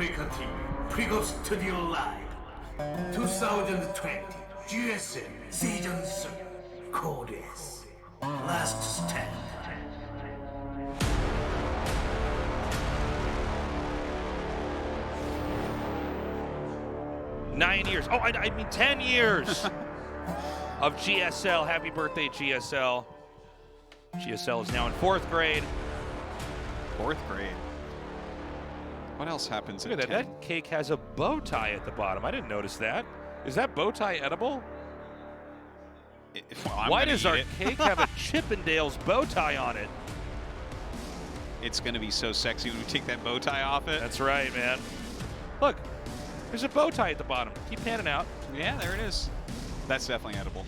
Africa TV, Prego Studio Live, 2020 GSL Season 3, Code S, Last Stand. Nine years. Oh, I mean 10 years of GSL. Happy birthday, GSL. GSL is now in 4th grade. 4th grade. What else happens Look in at that. That cake has a bow tie at the bottom. I didn't notice that. Is that bow tie edible? Why does our cake have a Chippendales bow tie on it? It's going to be so sexy when we take that bow tie off it. That's right, man. Look, there's a bow tie at the bottom. Keep panning out. Yeah, there it is. That's definitely edible.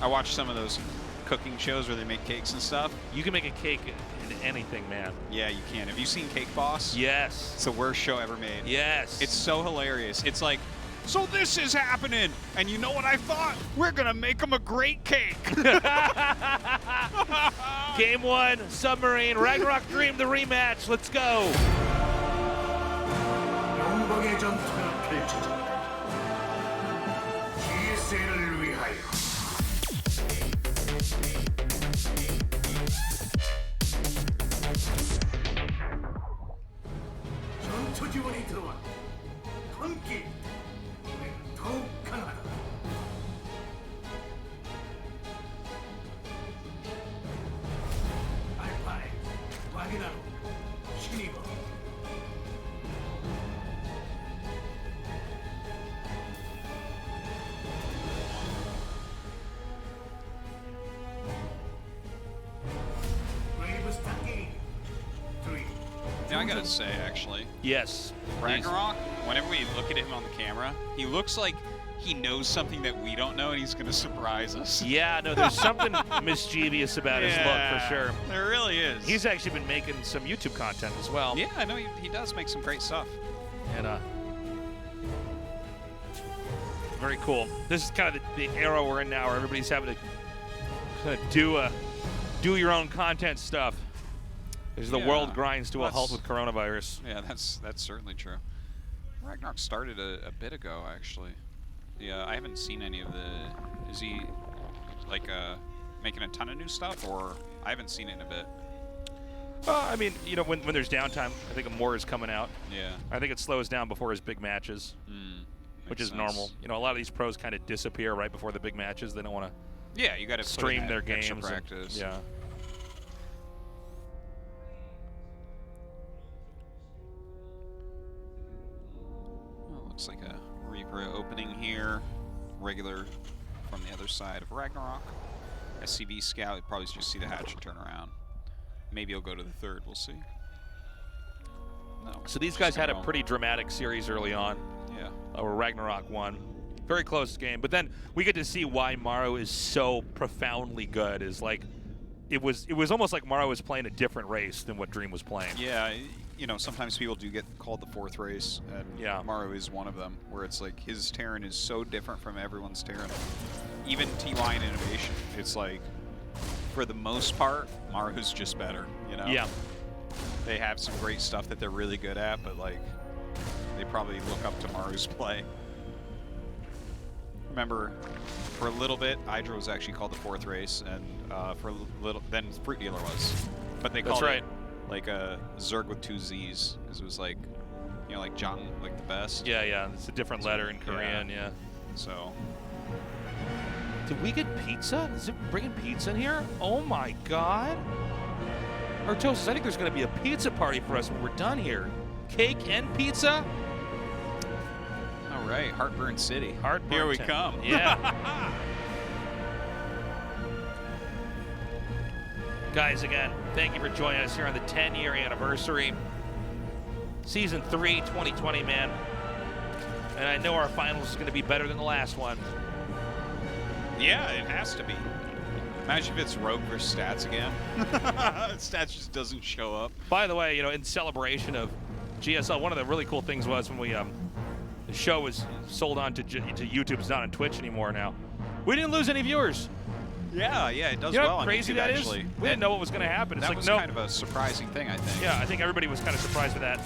I watched some of those cooking shows where they make cakes and stuff. You can make a cake in anything, man. Yeah, you can. Have you seen Cake Boss? Yes. It's the worst show ever made. Yes. It's so hilarious. It's like, so this is happening, and you know what I thought? We're gonna make them a great cake. Game 1, Submarine, RagnaroK Dream, the rematch. Let's go. 영광의 전투가 펼쳐진다. GSL을 위하여. 전투 지원이 들어왔다. 함께 우리는 더욱 강하다. 알파이, 라그나로, 신이버. Yeah, I gotta say, actually, Yes. RagnaroK, whenever we look at him on the camera, he looks like he knows something that we don't know, and he's gonna surprise us. Yeah, no, there's something mischievous about his look for sure. There really is. He's actually been making some YouTube content as well. Yeah, I know he does make some great stuff. And very cool. This is kind of the era we're in now, where everybody's having to kind of do your own content stuff. As the world grinds to a halt with coronavirus. Yeah, that's certainly true. RagnaroK started a bit ago, actually. Yeah, I haven't seen any of the. Is he like making a ton of new stuff, or I haven't seen it in a bit? I mean, you know, when there's downtime, I think more is coming out. Yeah. I think it slows down before his big matches, which is normal. You know, a lot of these pros kind of disappear right before the big matches. They don't want to. Yeah, you got to stream their games. Practice. Yeah. Looks like a Reaper opening here. Regular from the other side of RagnaroK. SCV Scout, you'd probably just see the hatch and turn around. Maybe he'll go to the 3rd, we'll see. No, so these guys had a pretty dramatic series early on. Yeah. Where RagnaroK won. Very close game. But then we get to see why Maru is so profoundly good. Is like, it was almost like Maru was playing a different race than what Dream was playing. Yeah. You know, sometimes people do get called the 4th race, and Maru is one of them, where it's like his Terran is so different from everyone's Terran. Even TY and Innovation, it's like, for the most part, Maru's just better, you know? Yeah. They have some great stuff that they're really good at, but like, they probably look up to Maru's play. Remember, for a little bit, Hydra was actually called the 4th race, and for a little, then Fruit Dealer was. But they called it like a Zerg with 2 Z's, because it was like, you know, like Jung, like the best. Yeah, yeah, it's a different letter in Korean, yeah. So. Did we get pizza? Is it bringing pizza in here? Oh my God. Artosis, I think there's going to be a pizza party for us when we're done here. Cake and pizza? All right, Heartburn City. Heartburn. Here we come. Yeah. Guys, again, thank you for joining us here on the 10-year anniversary. Season 3, 2020, man. And I know our finals is going to be better than the last one. Yeah, it has to be. Imagine if it's Rogue versus Stats again. Stats just doesn't show up. By the way, you know, in celebration of GSL, one of the really cool things was when we, the show was sold on to YouTube. It's not on Twitch anymore now. We didn't lose any viewers. Yeah, it does you know well how crazy that actually. is? We didn't know what was going to happen. It's that like, was no. kind of a surprising thing, I think. Yeah, I think everybody was kind of surprised with that.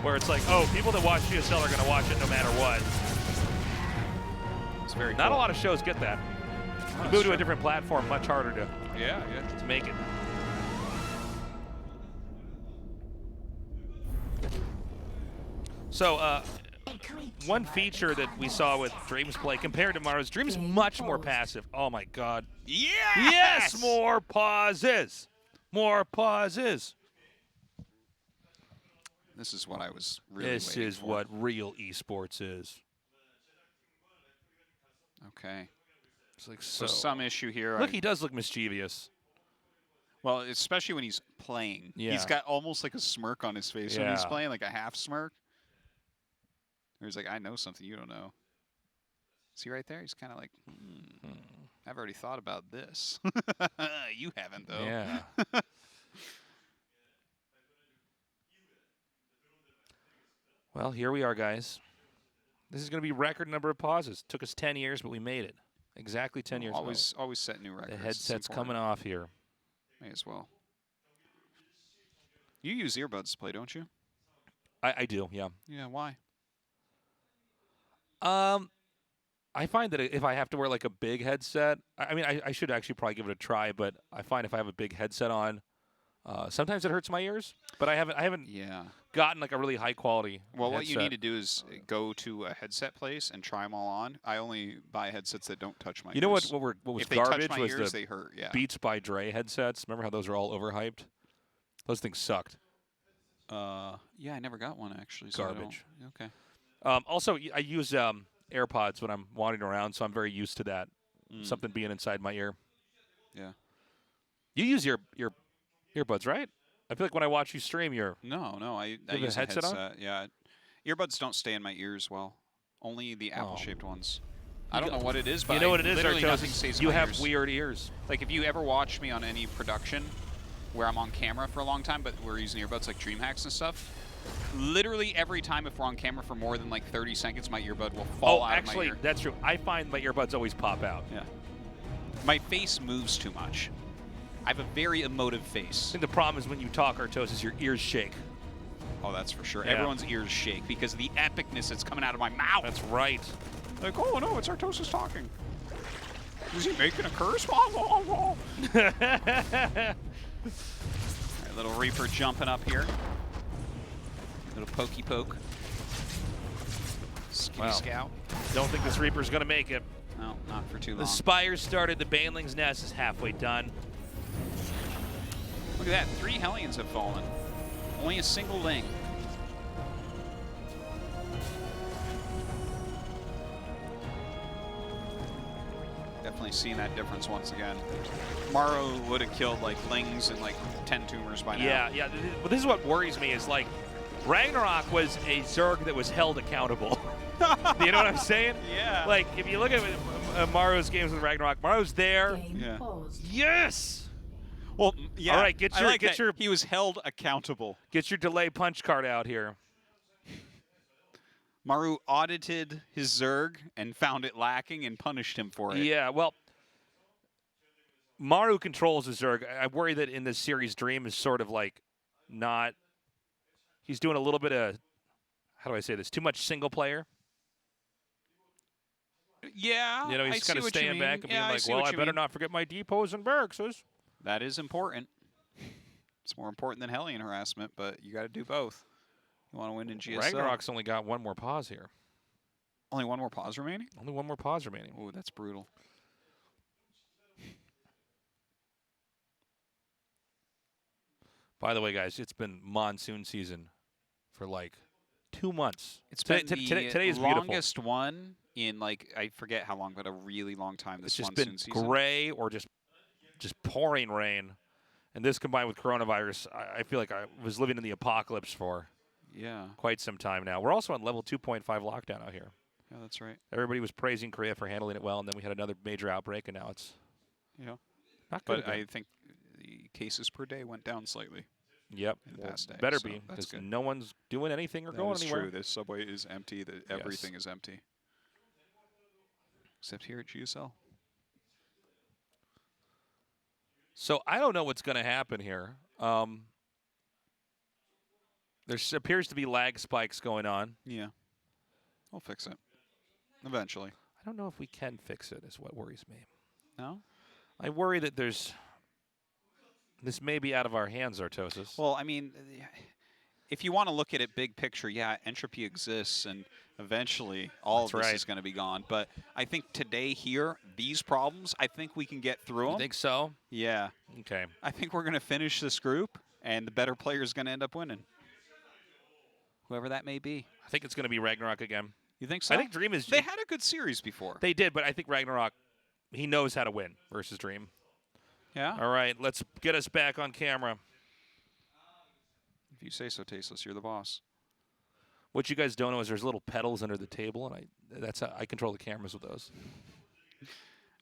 where it's like, oh, people that watch GSL are going to watch it no matter what. It's very Not cool. a lot of shows get that. You that's move to a true. different platform, much harder to Yeah. make it. So, one feature that we saw with Dream's play compared to Maru's, Dream's much more passive. Oh my God. Yes, more pauses. More pauses. This is what I was really This waiting is for. what real esports is. Okay. It's like So some issue here. Look, he does look mischievous. Well, especially when he's playing. Yeah. He's got almost like a smirk on his face when he's Yeah. playing, like a half smirk. Or he's like, I know something you don't know. See right there? He's kind of like, I've already thought about this. You haven't, though. Yeah. Well, here we are, guys. This is going to be record number of pauses. Took us 10 years, but we made it. Exactly 10 years. Always set new records. The headset's coming off here. May as well. You use earbuds to play, don't you? I do, yeah. Yeah, why? I find that if I have to wear like a big headset, I mean, I should actually probably give it a try, but I find if I have a big headset on, sometimes it hurts my ears. But I haven't gotten like a really high quality. Well, what headset. you need to do is go to a headset place and try them all on. I only buy headsets that don't touch my ears. You know what was if they garbage touch my was ears, the they hurt. Yeah. Beats by Dre headsets. Remember how those were all overhyped? Those things sucked. Yeah, I never got one actually. So Garbage. Okay. Also, I use AirPods when I'm wandering around, so I'm very used to that. Something being inside my ear. Yeah. You use your earbuds, right? I feel like when I watch you stream, No, I have use a headset on? Yeah. Earbuds don't stay in my ears well. Only the apple-shaped ones. I don't know what it is, but you know what it is, literally Artos? nothing stays in You my have ears. weird ears. Like if you ever watch me on any production where I'm on camera for a long time, but we're using earbuds like DreamHacks and stuff, literally every time if we're on camera for more than like 30 seconds, my earbud will fall out of my ear. That's true. I find my earbuds always pop out. Yeah. My face moves too much. I have a very emotive I face. think the problem is when you talk, Artos, is your ears shake. Oh, that's for sure. Yeah. Everyone's ears shake because of the epicness that's coming out of my mouth. That's right. Like, oh no, it's Artosis talking. Is he making a curse? All right, little Reaper jumping up here. Little pokey poke. Skinny scout. Don't think this Reaper's going to make it. No, not for too long. The Spire started. The Baneling's Nest is halfway done. Look at that. 3 Hellions have fallen. Only a single Ling. Definitely seeing that difference once again. Maru would have killed like Lings and like 10 tumors by now. Yeah. But this is what worries me is like RagnaroK was a Zerg that was held accountable. You know what I'm saying? Yeah. Like if you look at Maru's games with RagnaroK, Maru's there. Yeah. Yes. Well, yeah. All right, get your he was held accountable. Get your delay punch card out here. Maru audited his Zerg and found it lacking and punished him for it. Yeah, well, Maru controls the Zerg. I worry that in this series, Dream is sort of like not. He's doing a little bit of, how do I say this? Too much single player. Yeah, You know, he's kind of staying back and being like, well, I better not forget my depots and barracks. That is important. It's more important than Hellion harassment, but you got to do both. You want to win in GSL. RagnaroK's only got one more pause here. Only one more pause remaining? Only one more pause remaining. Oh, that's brutal. By the way, guys, it's been monsoon season for like 2 months. It's been today is longest one in like, I forget how long, but a really long time this it's just monsoon been season. gray or just pouring rain. And this combined with coronavirus, I feel like I was living in the apocalypse for quite some time now. We're also on level 2.5 lockdown out here. Yeah, that's right. Everybody was praising Korea for handling it well, and then we had another major outbreak, and now it's not good. But I think the cases per day went down slightly. Yep. In the past day, Better so be, that's because good. no one's doing anything or That going is anywhere. true. The subway is empty. Everything is empty. Except here at GSL. So I don't know what's going to happen here. There appears to be lag spikes going on. Yeah. We'll fix it. Eventually. I don't know if we can fix it, is what worries me. No? I worry that this may be out of our hands, Artosis. Well, I mean, if you want to look at it big picture, yeah, entropy exists, and eventually all of this is going to be gone. But I think today here, these problems, I think we can get through them. You think so? Yeah. Okay. I think we're going to finish this group, and the better player is going to end up winning. Whoever that may be. I think it's going to be RagnaroK again. You think so? I think Dream is... They had a good series before. They did, but I think RagnaroK, he knows how to win versus Dream. Yeah? All right, let's get us back on camera. If you say so, Tasteless, you're the boss. What you guys don't know is there's little pedals under the table, and that's how I control the cameras with those.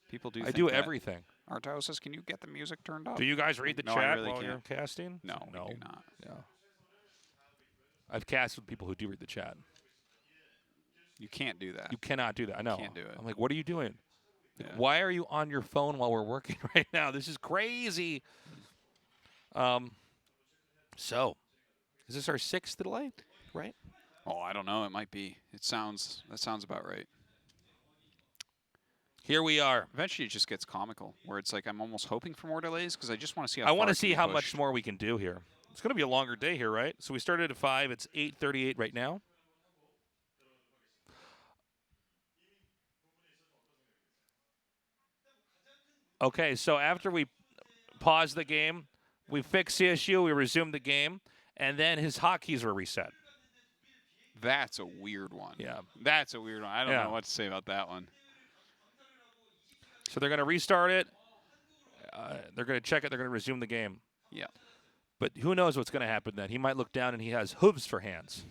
People do. I do everything. Arto says, "Can you get the music turned up?" Do you guys read the No, I chat really while can't. you're casting? No, we do not. Yeah. I've cast with people who do read the chat. You can't do that. You cannot do that. I know. Can't do it. I'm like, what are you doing? Like, Yeah. why are you on your phone while we're working right now? This is crazy. So, is this our 6th delay? Right? Oh, I don't know. It might be. That sounds about right. Here we are. Eventually, it just gets comical, where it's like I'm almost hoping for more delays because I just want to see how. I want far to it see can be how pushed. much more we can do here. It's going to be a longer day here, right? So we started at 5. It's 8:38 right now. Okay, so after we pause the game, we fix the issue, we resume the game, and then his hotkeys were reset. That's a weird one. Yeah. That's a weird one. I don't Yeah. know what to say about that one. So they're going to restart it. They're going to check it. They're going to resume the game. Yeah. But who knows what's going to happen then? He might look down and he has hooves for hands.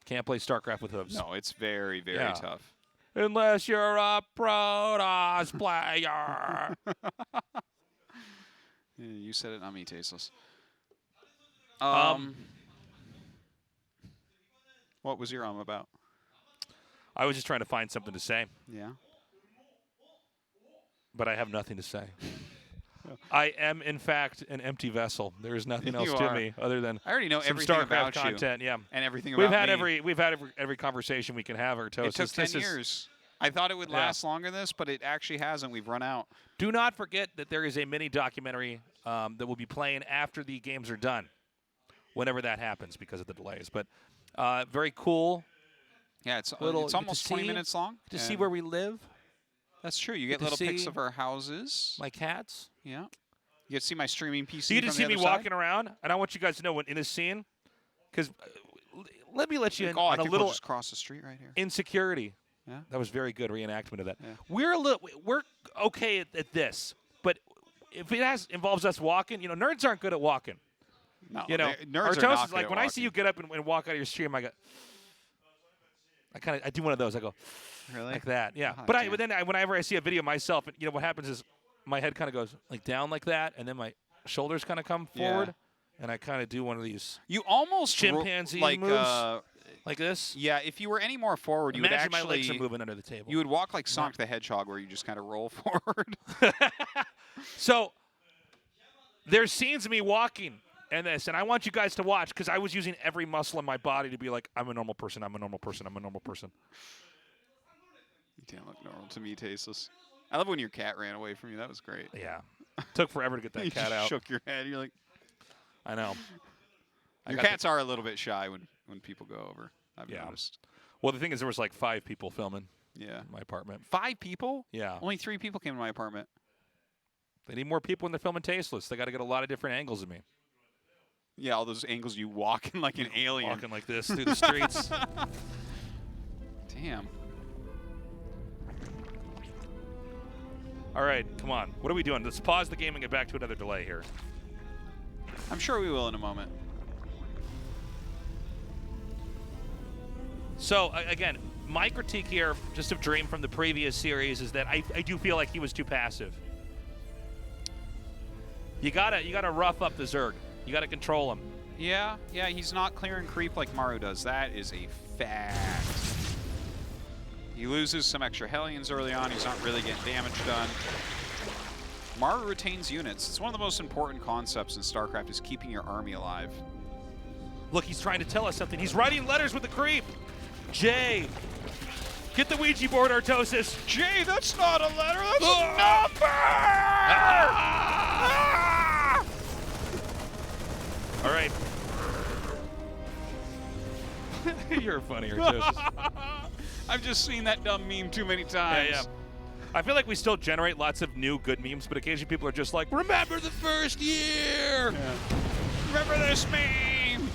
Can't play StarCraft with hooves. No, it's very, very Yeah. tough. Unless you're a Protoss player. Yeah, you said it, not me, Tasteless. What was your about? I was just trying to find something to say, Yeah. but I have nothing to say. I am, in fact, an empty vessel. There is nothing else You to are. me other than I already know some everything StarCraft about content. you. Yeah, And everything we've about had me. every every conversation we can have. Artosis. It took 10 years. I thought it would last longer than this, but it actually hasn't. We've run out. Do not forget that there is a mini documentary that will be playing after the games are done, whenever that happens because of the delays. But very cool. Yeah, it's Little- it's get to almost 20 see- minutes long. To see and where we live, That's true. You get get to little pics see of our houses. my cats. Yeah. You get to see my streaming PC. So you get to from see the me other side. walking around, and I want you guys to know when in this scene, because let me let you in Oh, I on a think little we'll just cross the street right here. insecurity. Yeah. That was very good reenactment of that. Yeah. We're okay at this, but if it involves us walking, nerds aren't good at walking. No, Nerds nerds are Artosis not is like good when at I see you get up and walk out of your stream, I go. I do one of those. I go Really? like that, yeah. Oh, but damn. then whenever I see a video of myself, what happens is my head kind of goes like down like that, and then my shoulders kind of come forward, and I kind of do one of these You almost chimpanzee like moves like this. yeah. If you were any more forward, you would Imagine actually my legs are moving under the table. you would walk like Sonic the Hedgehog, where you just kind of roll forward. So there's scenes of me walking and this, and I want you guys to watch because I was using every muscle in my body to be like, I'm a normal person, I'm a normal person, I'm a normal person. You can't look normal to me, Tasteless. I love when your cat ran away from you. That was great. Yeah. Took forever to get that You cat just out. shook your head. You're like, I know. your got cats are a little bit shy when people go over. I've Yeah. noticed. Well, the thing is, there was like 5 people filming Yeah. in my apartment. 5 people? Yeah. Only 3 people came to my apartment. They need more people when they're filming Tasteless. They got to get a lot of different angles of me. Yeah, all those angles you walking like an alien. Walking like this through the streets. Damn. All right, come on. What are we doing? Let's pause the game and get back to another delay here. I'm sure we will in a moment. So, again, my critique here, just of Dream from the previous series, is that I do feel like he was too passive. You gotta rough up the Zerg. You gotta control him. Yeah, he's not clearing creep like Maru does. That is a fact. He loses some extra Hellions early on. He's not really getting damage done. Maru retains units. It's one of the most important concepts in StarCraft is keeping your army alive. Look, he's trying to tell us something. He's writing letters with the creep. Jay, get the Ouija board, Artosis. Jay, that's not a letter, that's a number! Ah! All right. You're funny, Artosis. I've just seen that dumb meme too many times. Yeah. I feel like we still generate lots of new good memes, but occasionally people are just like, remember the first year! Yeah. Remember this meme?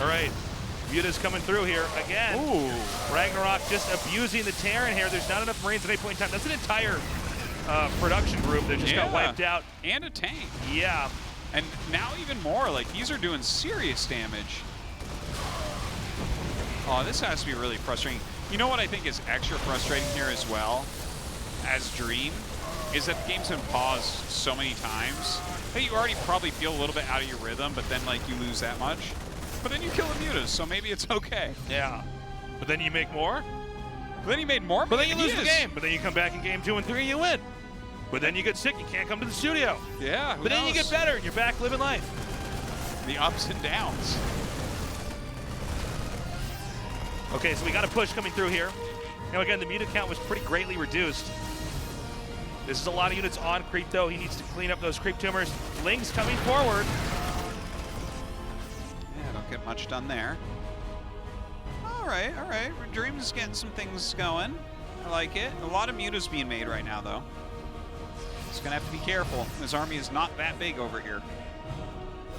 All right, Muta's coming through here again. Ooh. RagnaroK just abusing the Terran here. There's not enough Marines at any point in time. That's an entire production group that just got wiped out. And a tank. Yeah. And now even more, like these are doing serious damage. Oh, this has to be really frustrating. You know what I think is extra frustrating here as well, as Dream, is that the game's been paused so many times that you already probably feel a little bit out of your rhythm, but then like you lose that much. But then you kill the mutas, so maybe it's okay. Yeah. But then you make more. But then you made more, But then you lose the game. But then you come back in game 2 and 3 and you win. But then you get sick, you can't come to the studio. Yeah, who But then you knows? get better and you're back living life. The ups and downs. Okay, so we got a push coming through here. Now again, the muta count was pretty greatly reduced. This is a lot of units on creep though. He needs to clean up those creep tumors. Ling's coming forward. Yeah, don't get much done there. All right. Dream's getting some things going. I like it. A lot of mutas being made right now though. He's gonna have to be careful. His army is not that big over here.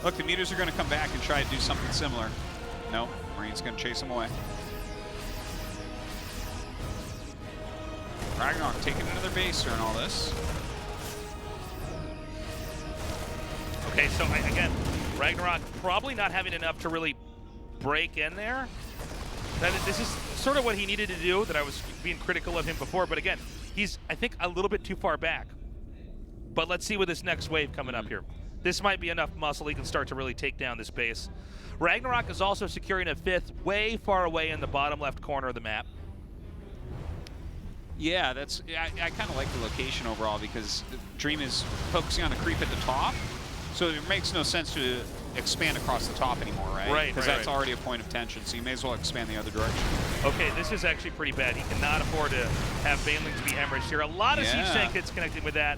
Look, the mutas are gonna come back and try to do something similar. No, Marine's gonna chase him away. RagnaroK taking another base during all this. Okay, so again, RagnaroK probably not having enough to really break in there. This is sort of what he needed to do that I was being critical of him before, but again, he's, I think, a little bit too far back. But let's see with this next wave coming up here. This might be enough muscle he can start to really take down this base. RagnaroK is also securing a 5th way far away in the bottom left corner of the map. Yeah, that's. I kind of like the location overall because Dream is focusing on the creep at the top, so it makes no sense to expand across the top anymore, right? Right, Because that's already a point of tension, so you may as well expand the other direction. Okay, this is actually pretty bad. He cannot afford to have Banelings be hemorrhaged here. A lot of siege tank hits connected with that.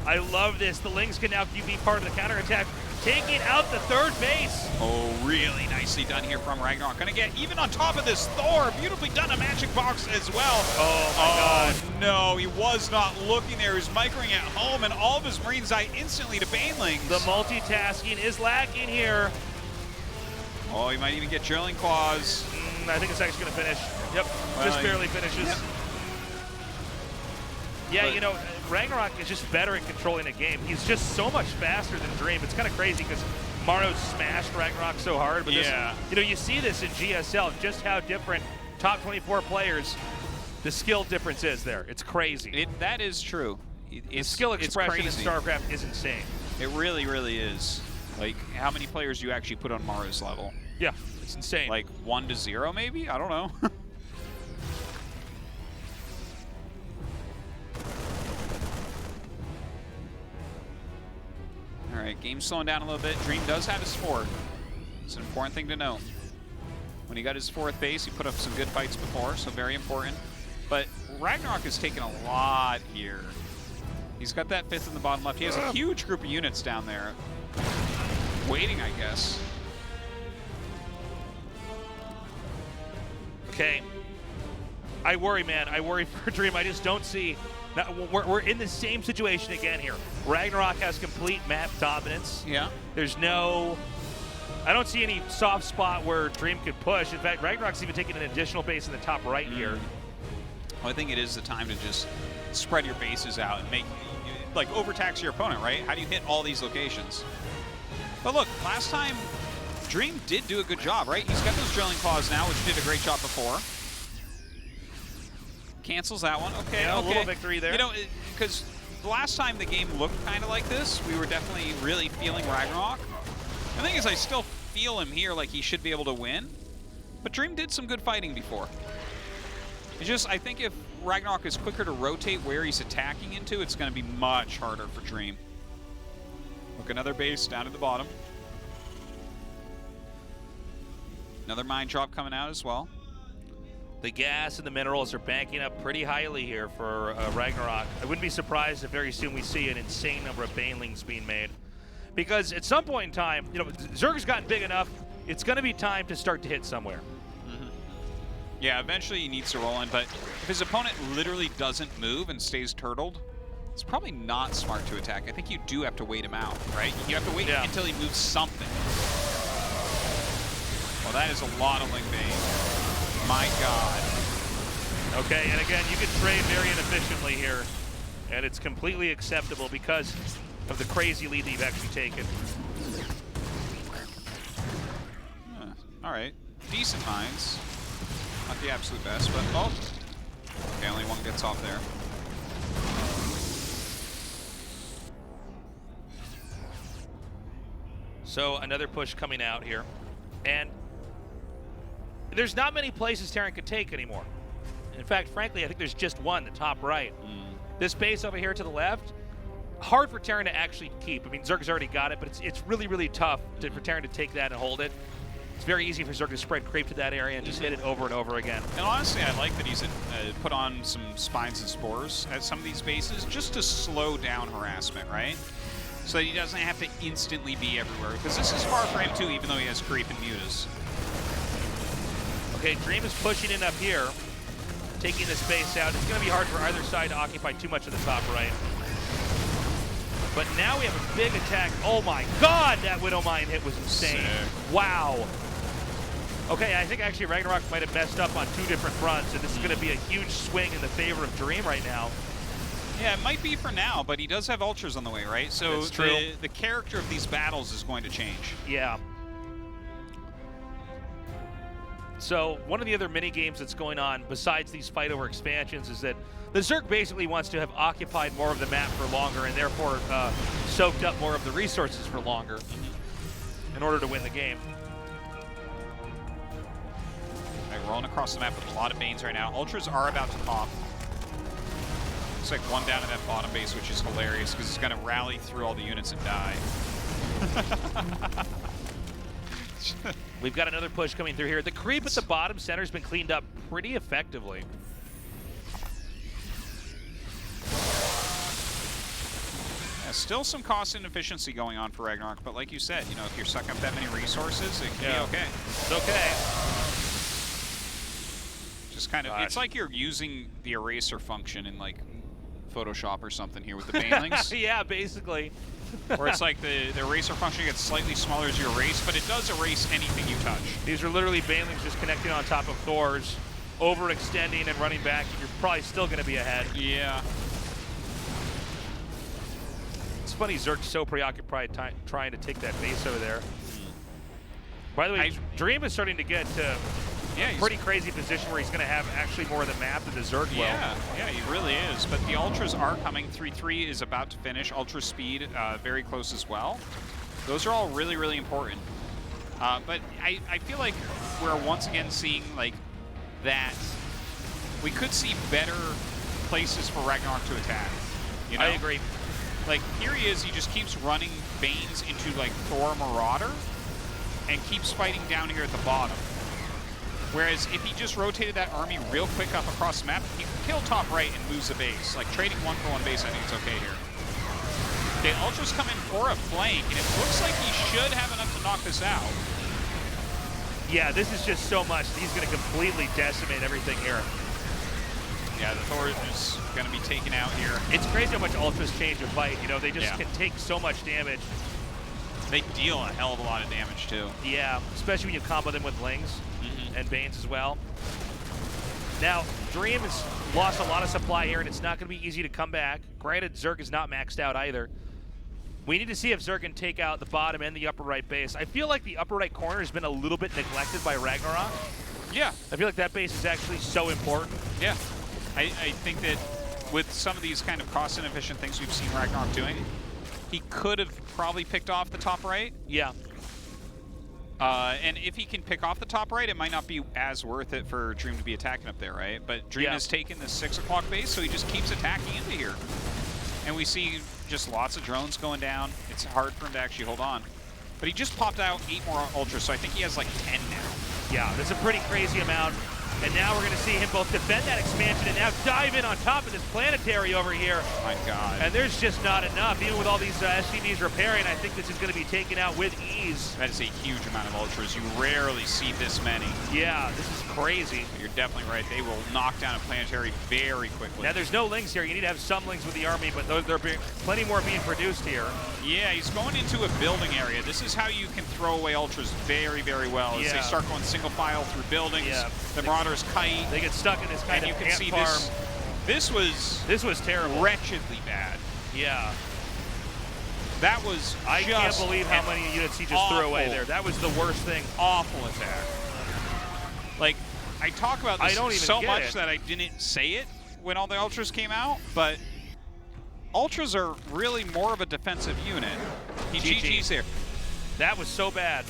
I love this. The Lings can now be part of the counterattack, taking out the 3rd base. Oh, really nicely done here from RagnaroK. Gonna get even on top of this Thor. Beautifully done, a magic box as well. Oh my God. No, he was not looking there. He was microing at home, and all of his Marines die instantly to Banelings. The multitasking is lacking here. Oh, he might even get Drilling Claws. I think it's actually gonna finish. Yep, Well, just barely finishes. Yep. Yeah, But you know, RagnaroK is just better at controlling a game. He's just so much faster than Dream. It's kind of crazy because Maru smashed RagnaroK so hard. But this, you know, you see this in GSL, just how different top 24 players, the skill difference is there. It's crazy. That is true. The skill expression in crazy. StarCraft is insane. It really, really is. Like, how many players do you actually put on Maru's level? Yeah, it's insane. Like 1 to 0, maybe? I don't know. All right, game's slowing down a little bit. Dream does have his 4th. It's an important thing to note. When he got his 4th base, he put up some good fights before, so very important. But RagnaroK has taken a lot here. He's got that 5th in the bottom left. He has a huge group of units down there. Waiting, I guess. Okay. I worry, man. I worry for Dream. I just don't see. Now, we're in the same situation again here. RagnaroK has complete map dominance. Yeah. There's no. I don't see any soft spot where Dream could push. In fact, RagnaroK's even taking an additional base in the top right here. Well, I think it is the time to just spread your bases out and make, like, overtax your opponent, right? How do you hit all these locations? But look, last time, Dream did do a good job, right? He's got those Drilling Claws now, which did a great job before. Cancels that one. Okay, Yeah, okay. a little victory there. You know, because the last time the game looked kind of like this, we were definitely really feeling RagnaroK. The thing is, I still feel him here like he should be able to win. But Dream did some good fighting before. It's just, I think if RagnaroK is quicker to rotate where he's attacking into, it's going to be much harder for Dream. Look, another base down at the bottom. Another mine drop coming out as well. The gas and the minerals are banking up pretty highly here for RagnaroK. I wouldn't be surprised if very soon we see an insane number of banelings being made. Because at some point in time, you know, Zerg's gotten big enough, it's going to be time to start to hit somewhere. Yeah, eventually he needs to roll in, but if his opponent literally doesn't move and stays turtled, it's probably not smart to attack. I think you do have to wait him out, right? You have to wait until he moves something. Well, that is a lot of Ling Bane. My God. Okay, and again, you can trade very inefficiently here, and it's completely acceptable because of the crazy lead that you've actually taken. All right, decent mines. Not the absolute best, but oh. Okay, only one gets off there. So another push coming out here, and there's not many places Terran could take anymore. In fact, frankly, I think there's just one, the top right. This base over here to the left, hard for Terran to actually keep. I mean, Zerg's already got it, but it's really, really tough for Terran to take that and hold it. It's very easy for Zerg to spread creep to that area and just hit it over and over again. And honestly, I like that he's put on some spines and spores at some of these bases just to slow down harassment, right? So that he doesn't have to instantly be everywhere. Because this is far for him too, even though he has creep and mutas. Okay, Dream is pushing in up here, taking this base out. It's going to be hard for either side to occupy too much of the top right. But now we have a big attack. Oh my God, that Widow Mine hit was insane. Sick. Wow. Okay, I think actually RagnaroK might have messed up on two different fronts, and this is going to be a huge swing in the favor of Dream right now. Yeah, it might be for now, but he does have ultras on the way, right? So the character of these battles is going to change. Yeah. So one of the other mini games that's going on besides these fight over expansions is that the Zerg basically wants to have occupied more of the map for longer and therefore soaked up more of the resources for longer in order to win the game. Right, rolling across the map with a lot of Banes right now. Ultras are about to pop. Looks like one down in that bottom base, which is hilarious because it's going to rally through all the units and die. We've got another push coming through here. The creep at the bottom center has been cleaned up pretty effectively. Yeah, still some cost inefficiency going on for RagnaroK, but like you said, you know, if you're sucking up that many resources, it can be okay. It's okay. Just kind of, it's like you're using the eraser function in like Photoshop or something here with the banelings. Yeah, basically. Where it's like the eraser function gets slightly smaller as you erase, but it does erase anything you touch. These are literally banelings just connecting on top of Thors, overextending and running back, and you're probably still going to be ahead. Yeah. It's funny, Zerg's so preoccupied trying to take that base over there. By the way, Dream is starting to get to a pretty crazy position where he's going to have actually more of the map than the Zerg will. Yeah, he really is. But the Ultras are coming. 3-3 is about to finish. Ultra Speed very close as well. Those are all really, really important. But I feel like we're once again seeing like that we could see better places for RagnaroK to attack. You know? I agree. Like, here he is, he just keeps running Banes into, like, Thor Marauder and keeps fighting down here at the bottom. Whereas if he just rotated that army real quick up across the map, he can kill top right and lose the base. Like, trading one-for-one base, I think it's okay here. Okay, Ultras come in for a flank, and it looks like he should have enough to knock this out. Yeah, this is just so much. He's going to completely decimate everything here. Yeah, the Thor is going to be taken out here. It's crazy how much Ultras change a fight. You know, they just can take so much damage. They deal a hell of a lot of damage, too. Yeah, especially when you combo them with Lings and Banes as well. Now, Dream has lost a lot of supply here, and it's not going to be easy to come back. Granted, Zerg is not maxed out either. We need to see if Zerg can take out the bottom and the upper right base. I feel like the upper right corner has been a little bit neglected by RagnaroK. Yeah. I feel like that base is actually so important. Yeah. I think that with some of these kind of cost-inefficient things we've seen RagnaroK doing, he could have probably picked off the top right. Yeah. And if he can pick off the top right, it might not be as worth it for Dream to be attacking up there, right? But Dream has taken the 6 o'clock base, so he just keeps attacking into here. And we see just lots of drones going down. It's hard for him to actually hold on. But he just popped out 8 more Ultras, so I think he has like 10 now. Yeah, that's a pretty crazy amount. And now we're going to see him both defend that expansion and now dive in on top of this planetary over here. Oh my God. And there's just not enough. Even with all these SCVs repairing, I think this is going to be taken out with ease. That is a huge amount of ultras. You rarely see this many. Yeah, this is crazy. You're definitely right. They will knock down a planetary very quickly. Now, there's no lings here. You need to have some lings with the army, but there are plenty more being produced here. Yeah, he's going into a building area. This is how you can throw away ultras very, very well. As they start going single file through buildings, the Marauders kite. They get stuck in this kind and of you can see farm. This was terrible. Wretchedly bad. Yeah. That was I can't believe how many units he just threw away there. That was the worst thing. Awful attack. Like, I talk about this so much that I didn't say it when all the ultras came out, but ultras are really more of a defensive unit. He GG's there. That was so bad.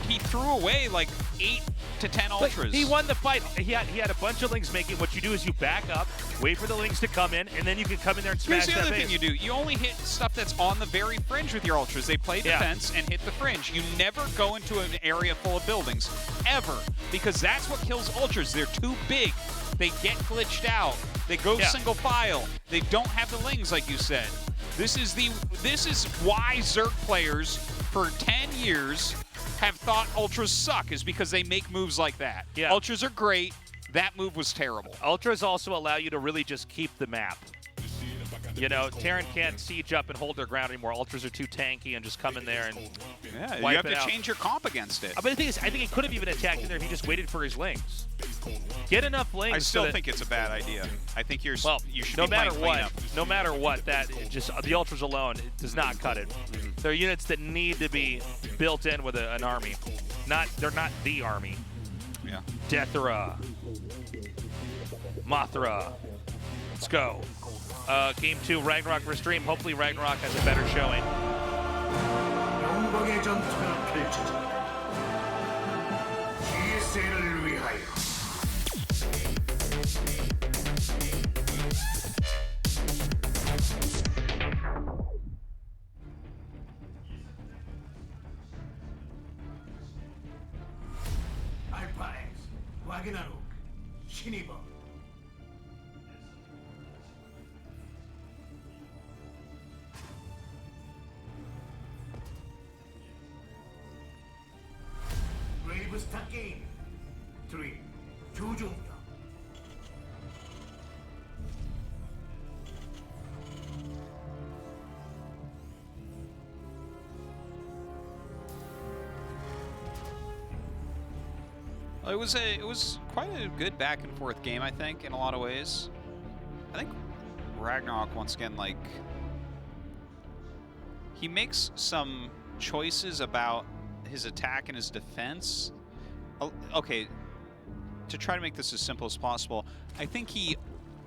He threw away like 8 to 10 ultras. But he won the fight. He had a bunch of lings making. What you do is you back up, wait for the lings to come in, and then you can come in there and smash that base. Here's the other thing you do. You only hit stuff that's on the very fringe with your ultras. They play defense and hit the fringe. You never go into an area full of buildings, ever, because that's what kills ultras. They're too big. They get glitched out. They go single file. They don't have the lings, like you said. This is why Zerg players for 10 years have thought ultras suck, is because they make moves like that. Yeah. Ultras are great. That move was terrible. Ultras also allow you to really just keep the map. You know, Terran can't siege up and hold their ground anymore. Ultras are too tanky and just come in there and you have to change your comp against it. But the thing is, I think he could have even attacked in there if he just waited for his lings. Get enough lings. I still think it's a bad idea. I think you should be playing cleanup. No matter what, that just the ultras alone does not cut it. They're units that need to be built in with an army. They're not the army. Yeah. Dethra. Mothra. Let's go. Game 2, RagnaroK for stream. Hopefully RagnaroK has a better showing. 영광의 전투가 펼쳐진다. GSL을 위하여. 알파 X, RagnaroK, 신입어. 스타 게임 3 조종력 It was quite a good back and forth game, I think, in a lot of ways. I think RagnaroK, once again, like, he makes some choices about his attack and his defense. Okay, to try to make this as simple as possible, I think he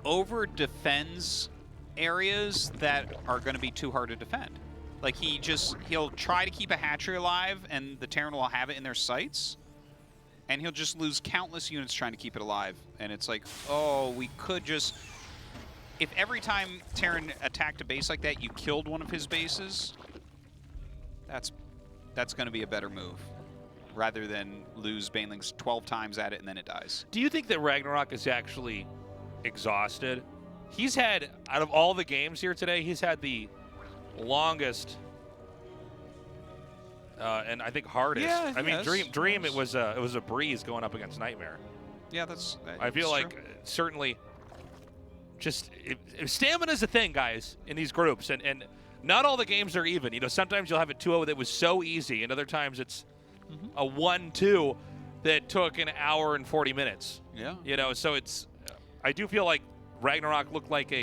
over-defends areas that are going to be too hard to defend. Like, he'll try to keep a hatchery alive, and the Terran will have it in their sights, and he'll just lose countless units trying to keep it alive. And it's like, oh, we could just... If every time Terran attacked a base like that, you killed one of his bases, that's going to be a better move, rather than lose Banelings 12 times at it and then it dies. Do you think that RagnaroK is actually exhausted? He's had, out of all the games here today, he's had the longest and I think hardest. Yeah, I mean, Dream, it was a breeze going up against Nightmare. Yeah, I feel like true. Certainly, just stamina's a thing, guys, in these groups, and not all the games are even. You know, sometimes you'll have a 2-0 that was so easy, and other times it's a 1-2 that took an hour and 40 minutes. Yeah. You know, so it's. I do feel like RagnaroK looked like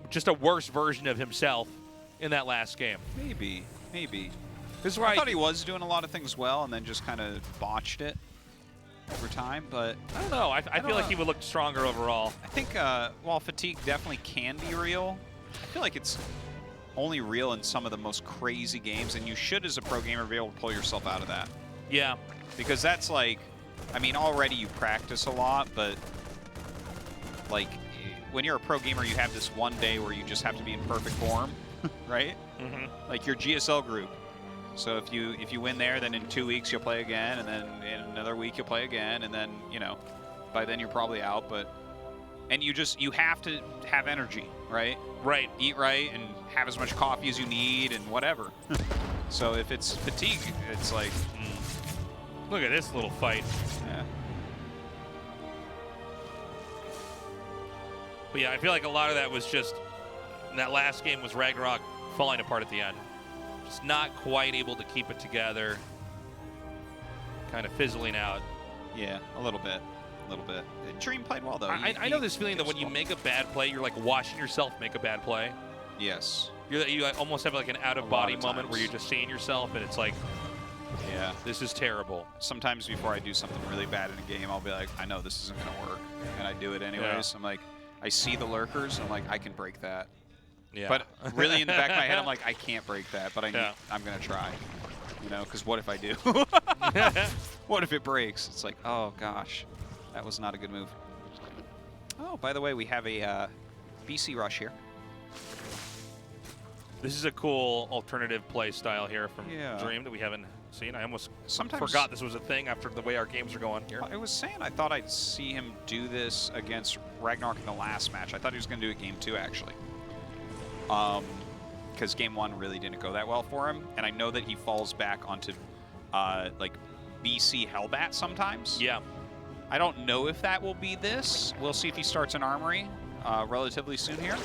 just a worse version of himself in that last game. Maybe. This is where I thought he was doing a lot of things well, and then just kind of botched it over time. But I don't know. I feel like he would look stronger overall. I think while fatigue definitely can be real, I feel like it's only real in some of the most crazy games, and you should, as a pro gamer, be able to pull yourself out of that. Yeah. Because that's like, I mean, already you practice a lot, but like when you're a pro gamer, you have this one day where you just have to be in perfect form, right? Mm-hmm. Like your GSL group. So if you win there, then in 2 weeks you'll play again, and then in another week you'll play again, and then, you know, by then you're probably out. But and you have to have energy, right? Right. Eat right and have as much coffee as you need and whatever. So if it's fatigue, it's like, Look at this little fight. yeah. But yeah, I feel like a lot of that was just, that last game was RagnaroK falling apart at the end. Just not quite able to keep it together. Kind of fizzling out. Yeah, a little bit. A little bit. Dream played well, though. I know this feeling that when you make a bad play, you're like watching yourself make a bad play. Yes. You almost have like an out-of-body of moment where times. you're just seeing yourself, and it's like, Yeah. this is terrible. Sometimes before I do something really bad in a game, I'll be like, I know this isn't going to work. And I do it anyways. Yeah. I'm like, I see the lurkers, and I'm like, I can break that. Yeah. But really in the back of my head, I'm like, I can't break that, but Yeah. I'm going to try. You know, because what if I do? What if it breaks? It's like, oh, gosh. That was not a good move. Oh, by the way, we have a BC rush here. This is a cool alternative play style here from Yeah. Dream that we haven't seen. I almost Sometimes- forgot this was a thing after the way our games are going here. I was saying I thought I'd see him do this against RagnaroK in the last match. I thought he was going to do it game 2, actually. Because game 1 really didn't go that well for him. And I know that he falls back onto, like, BC Hellbat sometimes. Yeah. I don't know if that will be this. We'll see if he starts an Armory relatively soon here.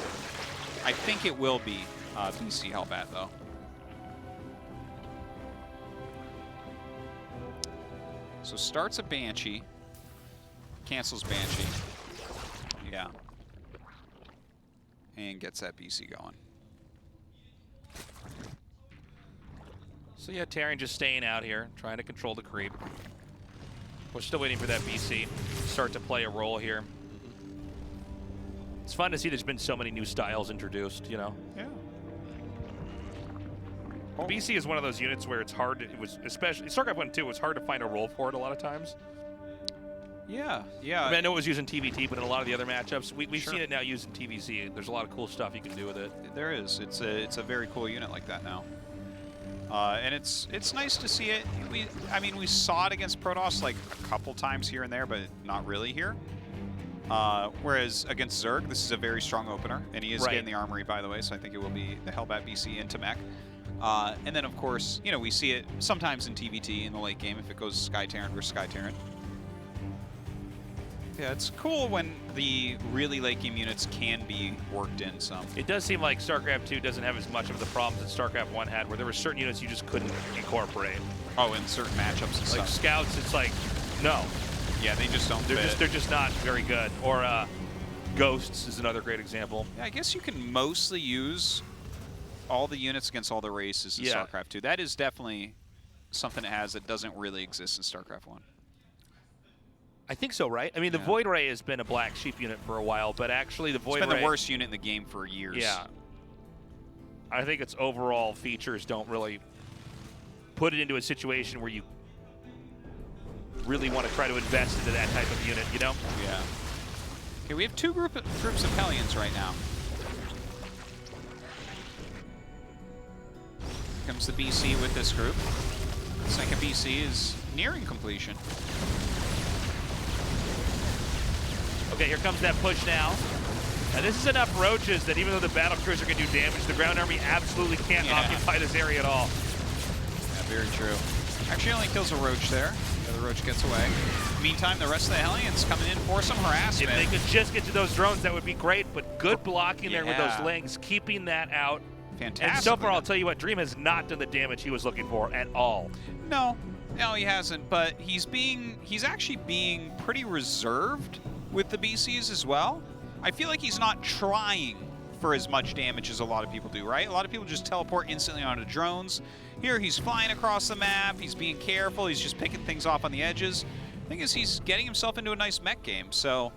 I think it will be BC Hellbat, though. So starts a Banshee, cancels Banshee. Yeah. And gets that BC going. So yeah, Terran just staying out here, trying to control the creep. We're still waiting for that BC to start to play a role here. It's fun to see there's been so many new styles introduced, you know? Yeah. BC is one of those units where it's hard, especially, StarCraft 1 2, it was hard to find a role for it a lot of times. Yeah, yeah. I mean, I know it was used in TVT, but in a lot of the other matchups, we've Sure. seen it now used in TVC. There's a lot of cool stuff you can do with it. There is. It's a very cool unit like that now. And it's nice to see it. I mean, we saw it against Protoss like a couple times here and there, but not really here. Whereas against Zerg, this is a very strong opener, and he is Right. getting the Armory, by the way, so I think it will be the Hellbat BC into mech. And then, of course, you know, we see it sometimes in TVT in the late game if it goes Sky Terran versus Sky Terran. Yeah, it's cool when the really late game units can be worked in some. It does seem like StarCraft 2 doesn't have as much of the problems that StarCraft 1 had, where there were certain units you just couldn't incorporate. Oh, in certain matchups and Like stuff. Scouts, it's like, no. Yeah, they just don't fit. They're just not very good. Or Ghosts is another great example. Yeah, I guess you can mostly use all the units against all the races in Yeah. StarCraft 2. That is definitely something it has that doesn't really exist in StarCraft 1. I think so, right? I mean, the Yeah. Void Ray has been a black sheep unit for a while, but actually the Void It's been Ray... the worst unit in the game for years. Yeah. I think its overall features don't really put it into a situation where you really want to try to invest into that type of unit, you know? Yeah. Okay, we have two groups of Hellions right now. Here comes the BC with this group. Second BC is nearing completion. Okay, here comes that push now. And this is enough roaches that even though the battle cruiser can do damage, the ground army absolutely can't occupy this area at all. Yeah, very true. Actually only kills a roach there. The other roach gets away. Meantime, the rest of the Hellions coming in for some harassment. If they could just get to those drones, that would be great, but good blocking there with those Yeah. lings, keeping that out. Fantastic. And so far, I'll tell you what, Dream has not done the damage he was looking for at all. No, he hasn't, but he's actually being pretty reserved with the BCs as well. I feel like he's not trying for as much damage as a lot of people do, right? A lot of people just teleport instantly onto drones. Here, he's flying across the map, he's being careful, he's just picking things off on the edges. The thing is, he's getting himself into a nice mech game, so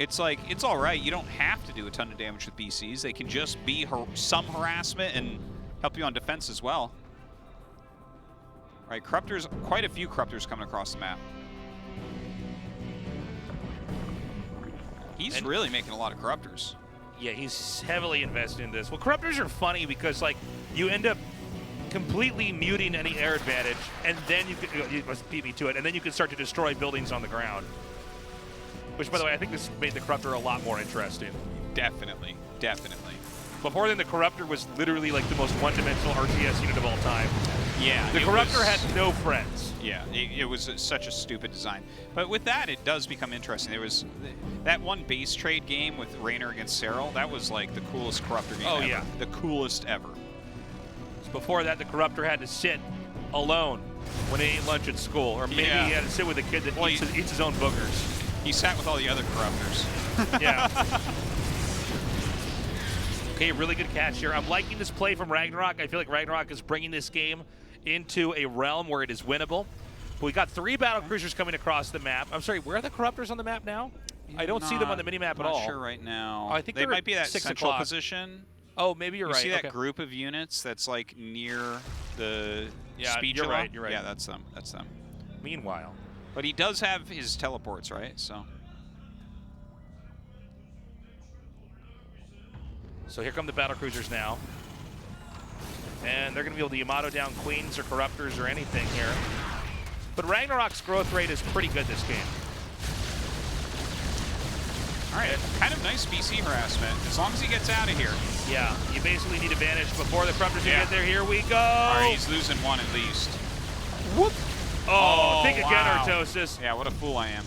it's like, it's all right. You don't have to do a ton of damage with BCs. They can just be some harassment and help you on defense as well. All right, Corruptors, quite a few Corruptors coming across the map. He's really making a lot of Corruptors. Yeah, he's heavily invested in this. Well, Corruptors are funny because, like, you end up completely muting any air advantage, and then you must beat me to it, and then you can start to destroy buildings on the ground. Which, by the way, I think this made the Corruptor a lot more interesting. Definitely, definitely. Before then, the Corruptor was literally like the most one-dimensional RTS unit of all time. Yeah. The Corruptor had no friends. Yeah, it was such a stupid design. But with that, it does become interesting. There was that one base trade game with Raynor against Serral. That was like the coolest Corruptor game ever. Yeah. The coolest ever. Before that, the Corruptor had to sit alone when he ate lunch at school. Or maybe he had to sit with a kid that eats his own boogers. He sat with all the other Corruptors. Yeah. Okay, really good catch here. I'm liking this play from RagnaroK. I feel like RagnaroK is bringing this game into a realm where it is winnable. But we got 3 battle cruisers coming across the map. I'm sorry, where are the Corruptors on the map now? I don't see them on the minimap at all. I'm not sure right now. Oh, I think they might be that 6 central o'clock position. Oh, maybe you're right. You see that group of units that's like near the speed you're chiller? right, you're right. Yeah, that's them. That's them. Meanwhile. But he does have his teleports, right? So here come the battle cruisers now. And they're going to be able to Yamato down queens or Corruptors or anything here. But RagnaroK's growth rate is pretty good this game. All right, kind of nice BC harassment, as long as he gets out of here. Yeah, you basically need advantage before the Corruptors get there. Here we go. All right, he's losing one at least. Whoop. Oh, think again, wow. Artosis. Yeah, what a fool I am.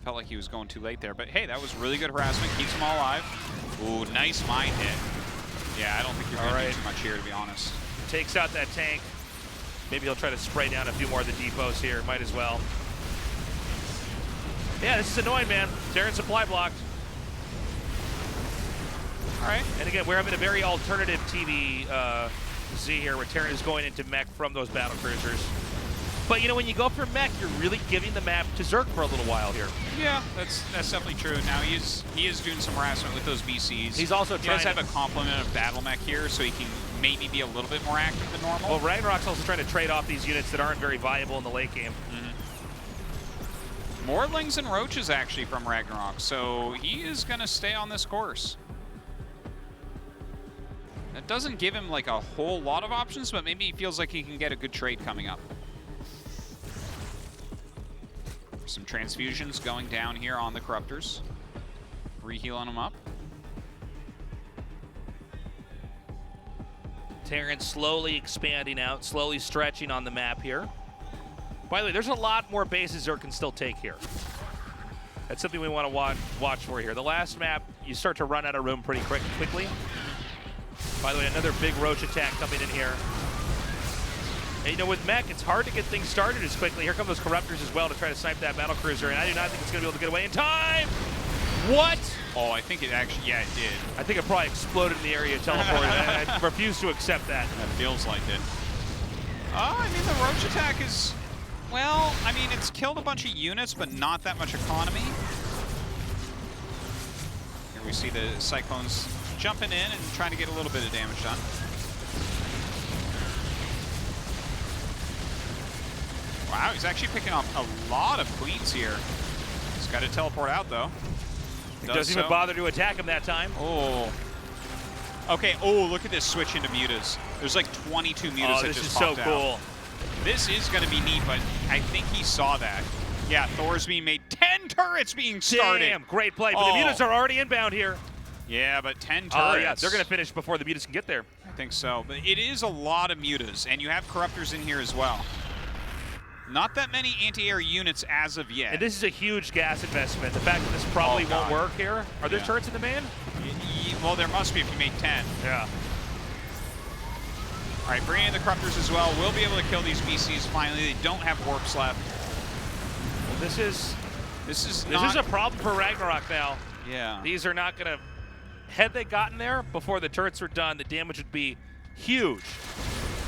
Felt like he was going too late there, but hey, that was really good harassment. Keeps them all alive. Ooh, nice mind hit. Yeah, I don't think you're going to do too much here, to be honest. Takes out that tank. Maybe he'll try to spray down a few more of the depots here. Might as well. Yeah, this is annoying, man. Terran supply blocked. All right. And again, we're having a very alternative TV Z here, where Terran is going into mech from those battle cruisers. But you know, when you go for mech, you're really giving the map to Zerg for a little while here. Yeah, that's definitely true. Now he is doing some harassment with those BCs. He's also he does have a complement of battle mech here, so he can maybe be a little bit more active than normal. Well, RagnaroK's also trying to trade off these units that aren't very viable in the late game. More Lings and Roaches actually from RagnaroK, so he is going to stay on this course. That doesn't give him like a whole lot of options, but maybe he feels like he can get a good trade coming up. Some transfusions going down here on the Corruptors. Rehealing them up. Terran slowly expanding out, slowly stretching on the map here. By the way, there's a lot more bases Zerg can still take here. That's something we want to watch for here. The last map, you start to run out of room pretty quickly. By the way, another big Roach attack coming in here. And, you know, with mech, it's hard to get things started as quickly. Here come those Corruptors as well to try to snipe that battle cruiser, and I do not think it's going to be able to get away in time. What? Oh, I think it actually, yeah, it did. I think it probably exploded in the area teleported. I refuse to accept that. That feels like it. Oh, I mean, the Roach attack is, well, I mean, it's killed a bunch of units, but not that much economy. Here we see the Cyclones jumping in and trying to get a little bit of damage done. Wow, he's actually picking up a lot of queens here. He's got to teleport out, though. He doesn't even bother to attack him that time. Oh. Okay, oh, look at this switch into mutas. There's like 22 mutas that just popped out. This is so cool. This is going to be neat, but I think he saw that. Yeah, Thor's being made. 10 turrets being started. Damn, great play. But the mutas are already inbound here. Yeah, but 10 turrets. Oh, yeah, they're going to finish before the mutas can get there. I think so. But it is a lot of mutas, and you have Corruptors in here as well. Not that many anti-air units as of yet. And this is a huge gas investment. The fact that this probably won't work here. Are there turrets in the man? Well, there must be if you make 10. Yeah. All right, bringing in the Corruptors as well. We'll be able to kill these BCs finally. They don't have warps left. Well, this is a problem for RagnaroK now. Yeah. These are not going to... Had they gotten there before the turrets were done, the damage would be huge.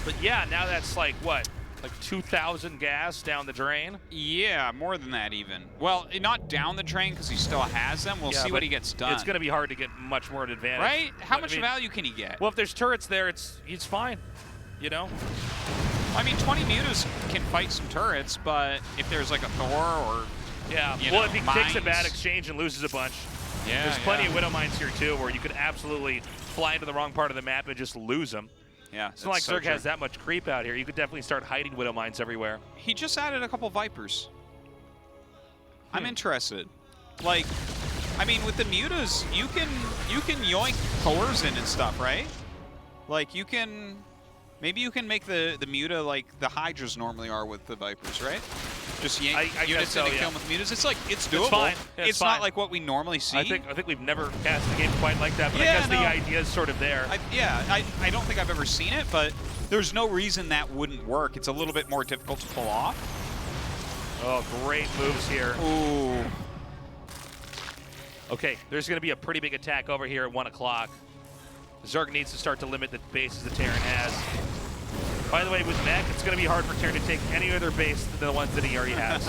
But yeah, now that's like, what? Like 2,000 gas down the drain? Yeah, more than that even. Well, not down the drain because he still has them. We'll see what he gets done. It's going to be hard to get much more of an advantage. Right? How much value can he get? Well, if there's turrets there, he's fine. You know? I mean, 20 mutas can fight some turrets, but if there's like a Thor or if he takes a bad exchange and loses a bunch. Yeah, there's plenty of Widow Mines here too, where you could absolutely fly into the wrong part of the map and just lose them. Yeah, It's not like so Zerg has that much creep out here. You could definitely start hiding Widow Mines everywhere. He just added a couple Vipers. I'm interested. Like, I mean, with the mutas, you can yoink Thors in and stuff, right? Like, you can, maybe you can make the muta like the Hydras normally are with the Vipers, right? Just yank units in and kill them with mutas. It's like, it's doable. It's fine. It's fine. not like what we normally see. I think we've never cast the game quite like that, but Yeah, I guess no. the idea is sort of there. I don't think I've ever seen it, but there's no reason that wouldn't work. It's a little bit more difficult to pull off. Oh, great moves here. Ooh. Okay, there's going to be a pretty big attack over here at 1 o'clock. Zerg needs to start to limit the bases that Terran has. By the way, with Mech, it's going to be hard for Terran to take any other base than the ones that he already has.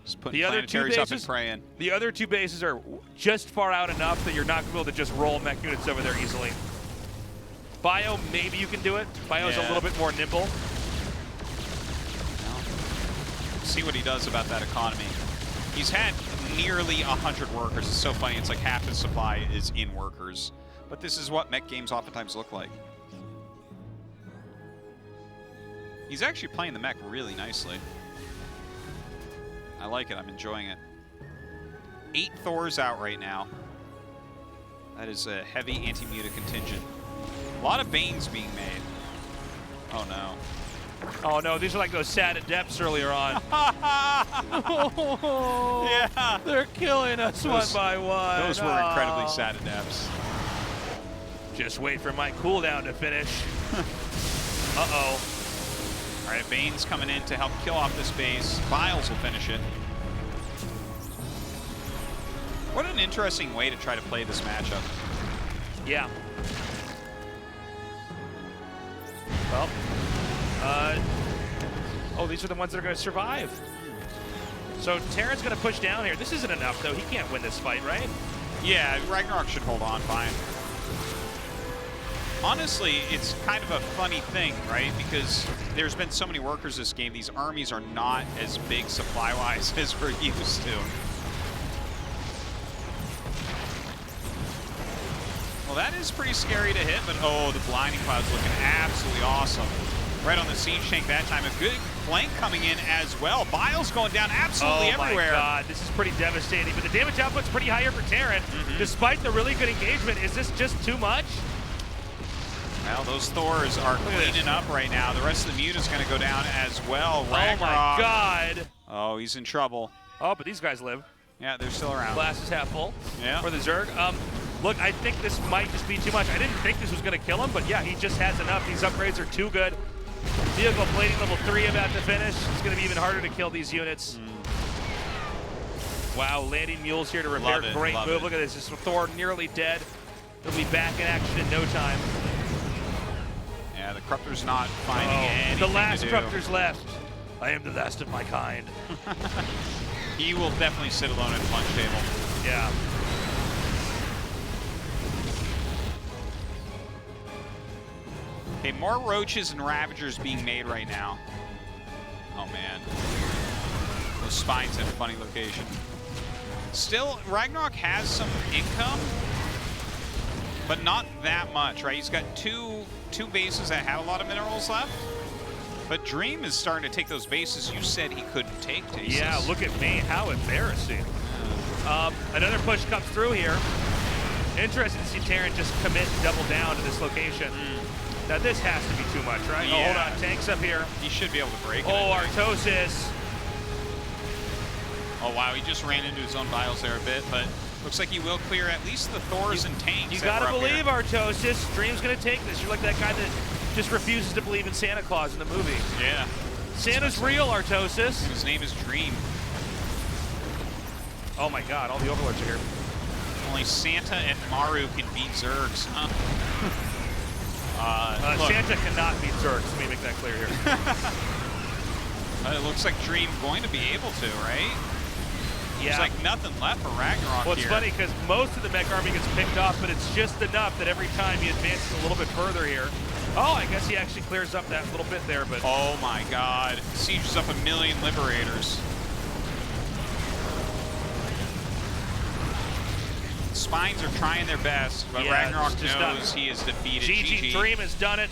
Just putting The other two planetaries up and bases, praying. the other two bases are just far out enough that you're not going to be able to just roll Mech units over there easily. Bio, maybe you can do it. Bio's a little bit more nimble. See what he does about that economy. He's had nearly 100 workers. It's so funny. It's like half his supply is in workers. But this is what mech games oftentimes look like. He's actually playing the mech really nicely. I like it. I'm enjoying it. 8 Thors out right now. That is a heavy anti-muta contingent. A lot of Banes being made. Oh no. Oh no, these are like those sad adepts earlier on. Yeah. They're killing us one by one. Those were incredibly sad adepts. Just wait for my cooldown to finish. Uh-oh. All right, Bane's coming in to help kill off this base. Vials will finish it. What an interesting way to try to play this matchup. Yeah. Well, oh, these are the ones that are going to survive. So Terran's going to push down here. This isn't enough, though. He can't win this fight, right? Yeah, RagnaroK should hold on fine. Honestly, it's kind of a funny thing, right? Because there's been so many workers this game, these armies are not as big supply-wise as we're used to. Well, that is pretty scary to hit, but oh, the Blinding Cloud's looking absolutely awesome. Right on the siege tank that time. A good flank coming in as well. Bile's going down absolutely everywhere. Oh my god, this is pretty devastating. But the damage output's pretty higher for Terran. Despite the really good engagement, is this just too much? Well, those Thors are cleaning up right now. The rest of the Muta's going to go down as well. RagnaroK. Oh my god. Oh, he's in trouble. Oh, but these guys live. Yeah, they're still around. Glass is half full Yeah. for the Zerg. Look, I think this might just be too much. I didn't think this was going to kill him, but yeah, he just has enough. These upgrades are too good. Vehicle plating level 3 about to finish. It's going to be even harder to kill these units. Wow, landing mules here to repair. Great move. Look at this. This is Thor nearly dead. He'll be back in action in no time. Yeah, the Corruptor's not finding anything the last to do. Corruptor's left. I am the last of my kind. He will definitely sit alone at the lunch table. Yeah. Okay, more Roaches and Ravagers being made right now. Oh, man. Those spines in a funny location. Still, RagnaroK has some income, but not that much, right? He's got two bases that have a lot of minerals left. But Dream is starting to take those bases you said he couldn't take, Tasis. Yeah, look at me. How embarrassing. Another push comes through here. Interesting to see Terran just commit and double down to this location. Now this has to be too much, right? Yeah. Oh, hold on. Tank's up here. He should be able to break it. Oh, Artosis. Oh, wow. He just ran into his own vials there a bit, but looks like he will clear at least the Thors and tanks. You gotta believe Artosis. Dream's gonna take this. You're like that guy that just refuses to believe in Santa Claus in the movie. Yeah. Santa's real, Artosis. His name is Dream. Oh my god, all the overlords are here. Only Santa and Maru can beat Zergs, huh? Santa cannot beat Zergs. Let me make that clear here. It looks like Dream going to be able to, right? Yeah. There's like nothing left for RagnaroK Well, it's here. funny because most of the mech army gets picked off, but it's just enough that every time he advances a little bit further here. Oh, I guess he actually clears up that little bit there, but... Oh my god. Sieges up 1 million Liberators. Spines are trying their best, but Yeah, RagnaroK just knows he is defeated. GG Dream has done it.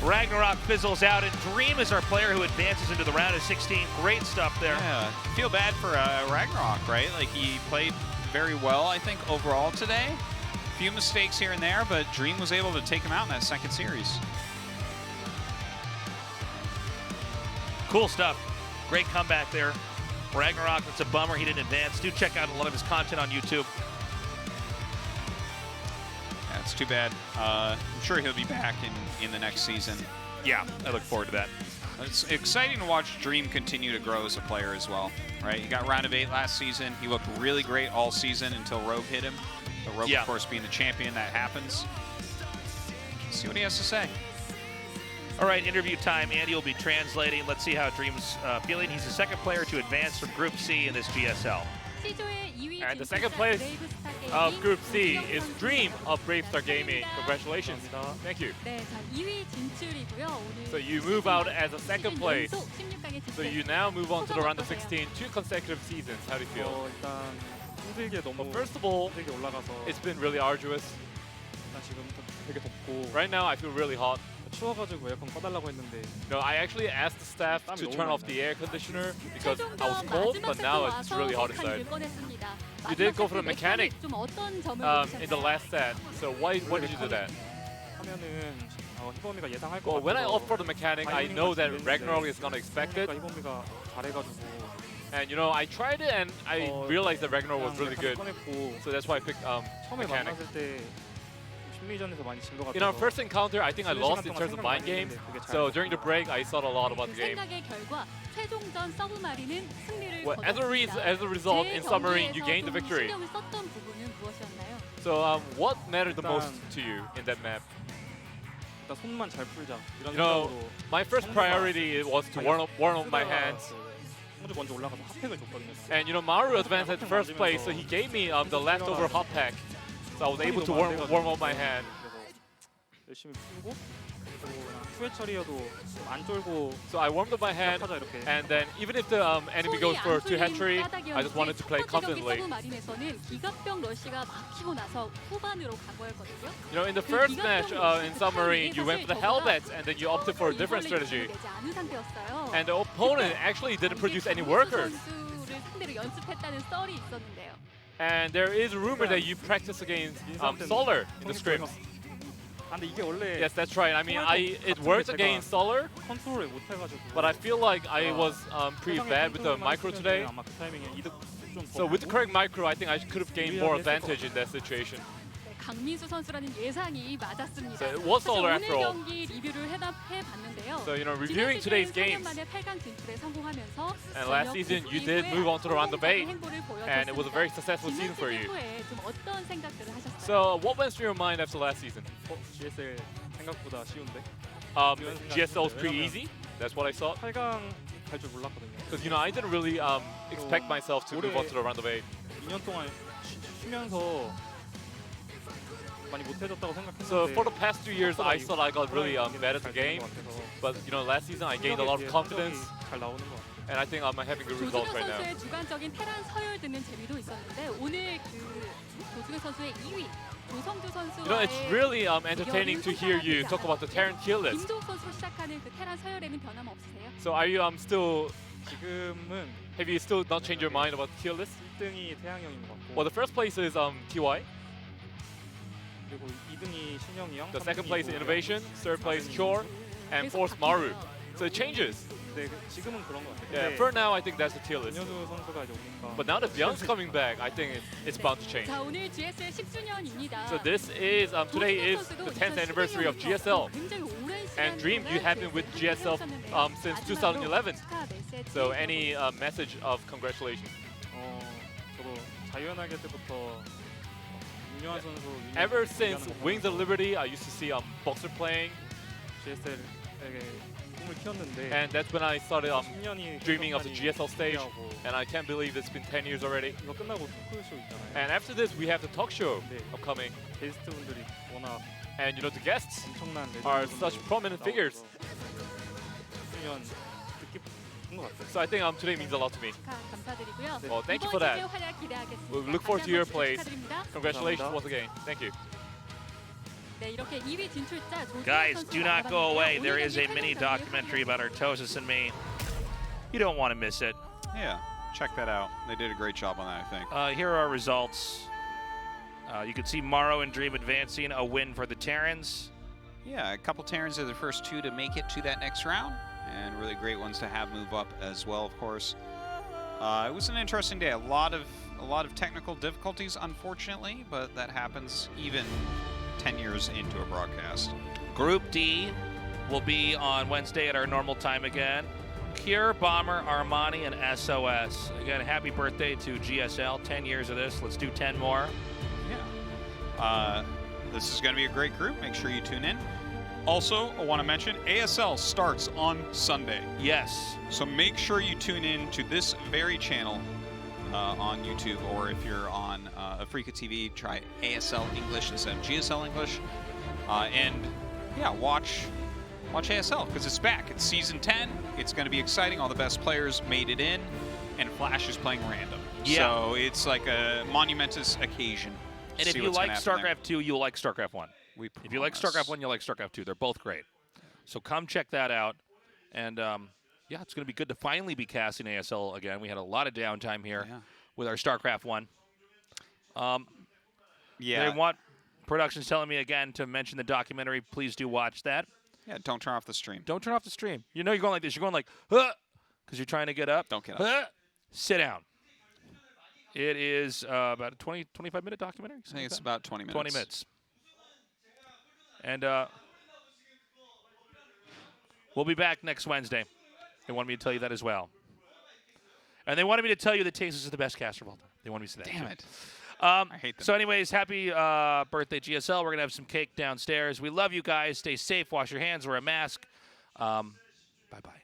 RagnaroK fizzles out, and Dream is our player who advances into the round of 16. Great stuff there. Yeah, feel bad for RagnaroK, right? Like, he played very well, I think, overall today. A few mistakes here and there, but Dream was able to take him out in that second series. Cool stuff. Great comeback there. RagnaroK, it's a bummer he didn't advance. Do check out a lot of his content on YouTube. Yeah, it's too bad. I'm sure he'll be back in the next season. Yeah, I look forward to that. It's exciting to watch Dream continue to grow as a player as well, right? He got round of 8 last season. He looked really great all season until Rogue hit him. The Rogue, of course, being the champion, that happens. See what he has to say. All right, interview time. Andy will be translating. Let's see how Dream's feeling. He's the second player to advance from Group C in this GSL. And the second place of Group C is Dream of Bravestar Gaming. Congratulations. Thank you. So you move out as a second place. So you now move on to the round of 16, 2 consecutive seasons. How do you feel? Well, first of all, it's been really arduous. Right now, I feel really hot. No, I actually asked the staff to turn off the air conditioner because I was cold, but now it's really hot inside. You did go for the mechanic in the last set, so why did you do that? Well, when I opt for the mechanic, I know that RagnaroK is gonna expect it. And you know, I tried it and I realized that RagnaroK was really good, so that's why I picked mechanic. In our first encounter, I think I lost in terms of mind game. So during the break, I thought a lot about the game. Well, as a result, in Submarine, you gained the victory. So what mattered the most to you in that map? You know, my first priority was to warm up my hands. And you know, Maru advanced at first place, so he gave me the leftover hot pack. So I was able to warm up my hand. So I warmed up my hand, and then even if the enemy goes for 2 hatchery, I just wanted to play confidently. You know, in the first match in Submarine, you went for the Hellbats, and then you opted for a different strategy. And the opponent actually didn't produce any workers. And there is a rumor that you practice against Solar in the scrims. Yes, that's right. I mean, it worked against Solar, but I feel like I was pretty bad with the micro today. So with the correct micro, I think I could have gained more advantage in that situation. So it was Solar after all. So, you know, reviewing today's games, and last season you did move on to the round of 8, and it was a very successful season for you. So what went through your mind after last season? GSL was pretty easy, that's what I thought. Because, you know, I didn't really expect myself to move on to the round of 8. So for the past 2 years, I thought I got really bad at the game. But you know, last season I gained a lot of confidence, and I think I'm having good results right now. You know, it's really entertaining to hear you talk about the Terran tier list. So are you still? Have you still not changed your mind about the tier list? Well, the first place is TY. The second place is Innovation, third place Cure, and fourth Maru. So it changes. Yeah, for now I think that's the tier list. But now that Beyond's coming back, I think it's bound to change. So this is today is the 10th anniversary of GSL. And Dream, you have been with GSL since 2011. So any message of congratulations? Ever since Wings of Liberty, I used to see Boxer playing. And that's when I started dreaming of the GSL stage. And I can't believe it's been 10 years already. And after this, we have the talk show upcoming. And you know, the guests are such prominent figures. So I think today means a lot to me. Well, thank you for that. We'll look forward to your plays. Congratulations once again. Thank you. Guys, do not go away. There is a mini documentary about Artosis and me. You don't want to miss it. Yeah, check that out. They did a great job on that, I think. Here are our results. You can see Maru and Dream advancing, a win for the Terrans. Yeah, a couple Terrans are the first two to make it to that next round, and really great ones to have move up as well, of course. It was an interesting day. A lot of technical difficulties, unfortunately, but that happens even 10 years into a broadcast. Group D will be on Wednesday at our normal time again. Cure, Bomber, Armani, and SOS. Again, happy birthday to GSL. 10 years of this. Let's do 10 more. Yeah. This is going to be a great group. Make sure you tune in. Also, I want to mention, ASL starts on Sunday. Yes. So make sure you tune in to this very channel on YouTube, or if you're on Africa TV, try ASL English instead of GSL English. And yeah, watch ASL, because it's back. It's season 10. It's going to be exciting. All the best players made it in, and Flash is playing random. Yeah. So it's like a monumentous occasion. And if you like StarCraft 2, you'll like StarCraft 1. If you like StarCraft 1, you'll like StarCraft 2. They're both great. So come check that out. And yeah, it's going to be good to finally be casting ASL again. We had a lot of downtime here with our StarCraft 1. Yeah. They want productions telling me again to mention the documentary. Please do watch that. Yeah, don't turn off the stream. Don't turn off the stream. You know you're going like this. You're going like, huh, because you're trying to get up. Don't get up. Huh, sit down. It is about a 25-minute documentary. I think it's about 20 minutes. 20 minutes. And we'll be back next Wednesday. They wanted me to tell you that as well. And they wanted me to tell you that Tasus is the best caster of all time. They wanted me to say that. Damn it. I hate them. So anyways, happy birthday, GSL. We're going to have some cake downstairs. We love you guys. Stay safe. Wash your hands. Wear a mask. Bye-bye.